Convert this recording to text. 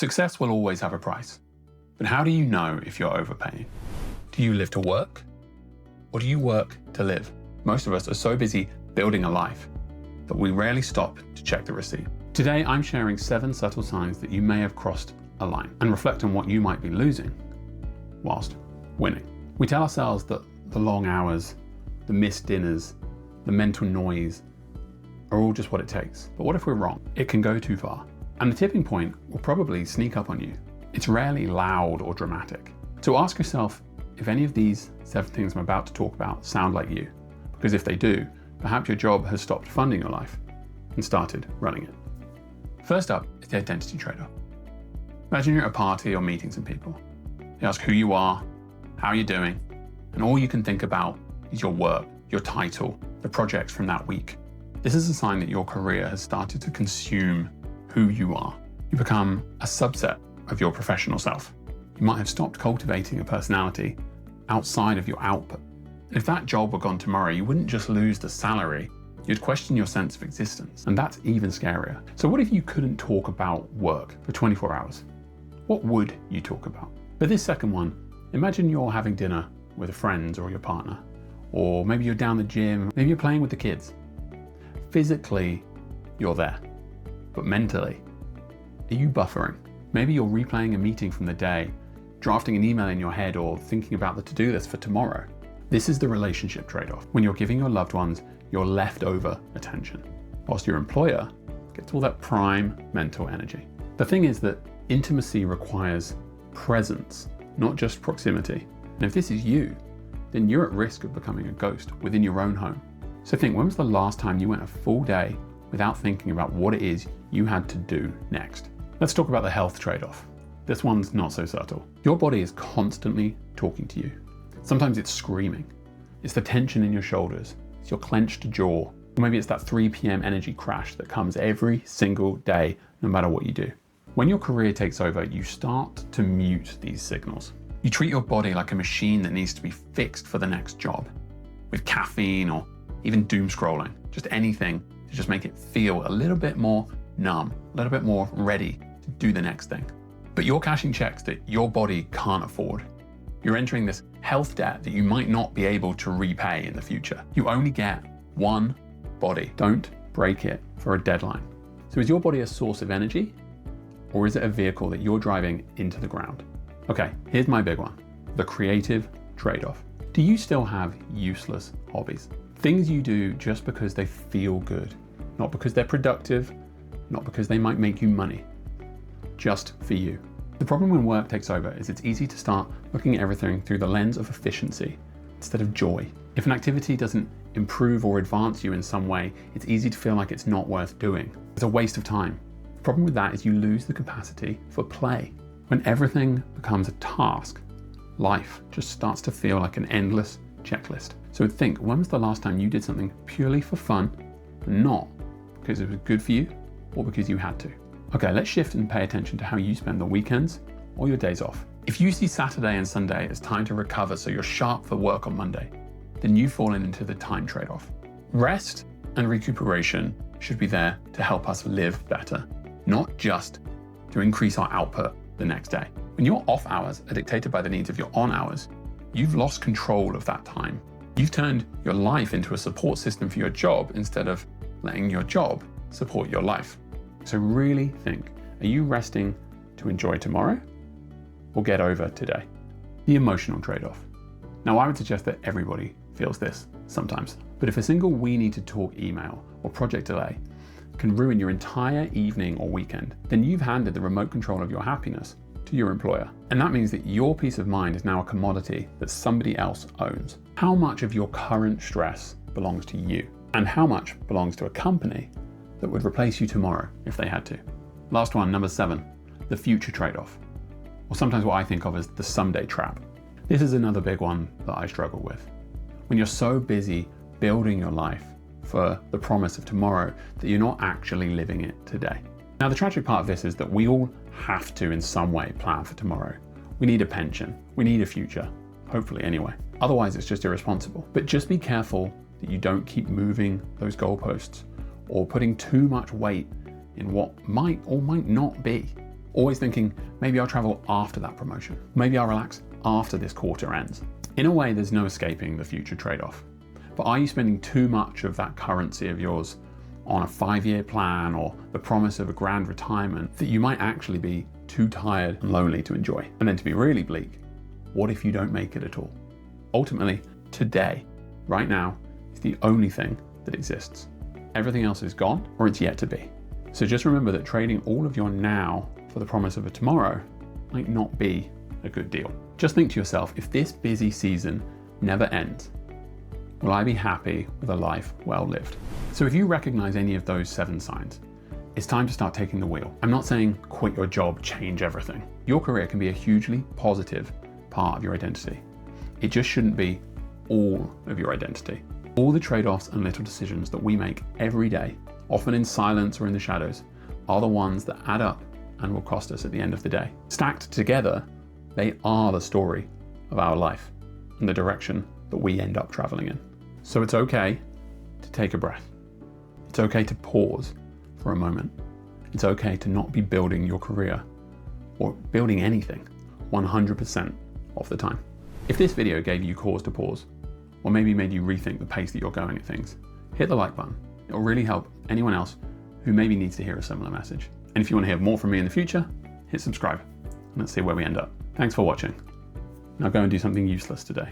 Success will always have a price, but how do you know if you're overpaying? Do you live to work, or do you work to live? Most of us are so busy building a life that we rarely stop to check the receipt. Today, I'm sharing 7 subtle signs that you may have crossed a line and reflect on what you might be losing whilst winning. We tell ourselves that the long hours, the missed dinners, the mental noise are all just what it takes. But what if we're wrong? It can go too far. And the tipping point will probably sneak up on you. It's rarely loud or dramatic. So ask yourself if any of these 7 things I'm about to talk about sound like you. Because if they do, perhaps your job has stopped funding your life and started running it. First up is the identity trade-off. Imagine you're at a party or meeting some people. They ask who you are, how you're doing, and all you can think about is your work, your title, the projects from that week. This is a sign that your career has started to consume who you are. You become a subset of your professional self. You might have stopped cultivating a personality outside of your output. And if that job were gone tomorrow, you wouldn't just lose the salary, you'd question your sense of existence. And that's even scarier. So what if you couldn't talk about work for 24 hours? What would you talk about? For this second one, imagine you're having dinner with a friend or your partner, or maybe you're down the gym, maybe you're playing with the kids. Physically, you're there, but mentally, are you buffering? Maybe you're replaying a meeting from the day, drafting an email in your head, or thinking about the to-do list for tomorrow. This is the relationship trade-off. When you're giving your loved ones your leftover attention, whilst your employer gets all that prime mental energy. The thing is that intimacy requires presence, not just proximity. And if this is you, then you're at risk of becoming a ghost within your own home. So think, when was the last time you went a full day without thinking about what it is you had to do next? Let's talk about the health trade-off. This one's not so subtle. Your body is constantly talking to you. Sometimes it's screaming. It's the tension in your shoulders. It's your clenched jaw. Or maybe it's that 3 p.m. energy crash that comes every single day, no matter what you do. When your career takes over, you start to mute these signals. You treat your body like a machine that needs to be fixed for the next job, with caffeine or even doom scrolling, just anything to just make it feel a little bit more numb, a little bit more ready to do the next thing. But you're cashing checks that your body can't afford. You're entering this health debt that you might not be able to repay in the future. You only get one body. Don't break it for a deadline. So is your body a source of energy, or is it a vehicle that you're driving into the ground? Okay, here's my big one, the creative trade-off. Do you still have useless hobbies? Things you do just because they feel good, not because they're productive, not because they might make you money, just for you. The problem when work takes over is it's easy to start looking at everything through the lens of efficiency instead of joy. If an activity doesn't improve or advance you in some way, it's easy to feel like it's not worth doing. It's a waste of time. The problem with that is you lose the capacity for play. When everything becomes a task, life just starts to feel like an endless checklist. So think, when was the last time you did something purely for fun, and not because it was good for you or because you had to? Okay, let's shift and pay attention to how you spend the weekends or your days off. If you see Saturday and Sunday as time to recover so you're sharp for work on Monday, then you've fallen into the time trade-off. Rest and recuperation should be there to help us live better, not just to increase our output the next day. When your off hours are dictated by the needs of your on hours, you've lost control of that time. You've turned your life into a support system for your job instead of letting your job support your life. So really think, are you resting to enjoy tomorrow or get over today? The emotional trade-off. Now, I would suggest that everybody feels this sometimes, but if a single "we need to talk" email or project delay can ruin your entire evening or weekend, then you've handed the remote control of your happiness to your employer. And that means that your peace of mind is now a commodity that somebody else owns. How much of your current stress belongs to you? And how much belongs to a company that would replace you tomorrow if they had to? Last one, number 7, the future trade-off, or sometimes what I think of as the someday trap. This is another big one that I struggle with. When you're so busy building your life for the promise of tomorrow that you're not actually living it today. Now, the tragic part of this is that we all have to in some way plan for tomorrow. We need a pension, we need a future, hopefully anyway. Otherwise it's just irresponsible. But just be careful that you don't keep moving those goalposts or putting too much weight in what might or might not be. Always thinking, maybe I'll travel after that promotion. Maybe I'll relax after this quarter ends. In a way, there's no escaping the future trade-off. But are you spending too much of that currency of yours on a 5-year plan or the promise of a grand retirement that you might actually be too tired and lonely to enjoy? And then to be really bleak, what if you don't make it at all? Ultimately, today, right now, is the only thing that exists. Everything else is gone or it's yet to be. So just remember that trading all of your now for the promise of a tomorrow might not be a good deal. Just think to yourself, if this busy season never ends, will I be happy with a life well lived? So if you recognize any of those 7 signs, it's time to start taking the wheel. I'm not saying quit your job, change everything. Your career can be a hugely positive part of your identity. It just shouldn't be all of your identity. All the trade-offs and little decisions that we make every day, often in silence or in the shadows, are the ones that add up and will cost us at the end of the day. Stacked together, they are the story of our life and the direction that we end up traveling in. So it's okay to take a breath. It's okay to pause for a moment. It's okay to not be building your career or building anything 100% of the time. If this video gave you cause to pause, or maybe made you rethink the pace that you're going at things, hit the like button. It will really help anyone else who maybe needs to hear a similar message. And if you want to hear more from me in the future, hit subscribe. And let's see where we end up. Thanks for watching. Now go and do something useless today.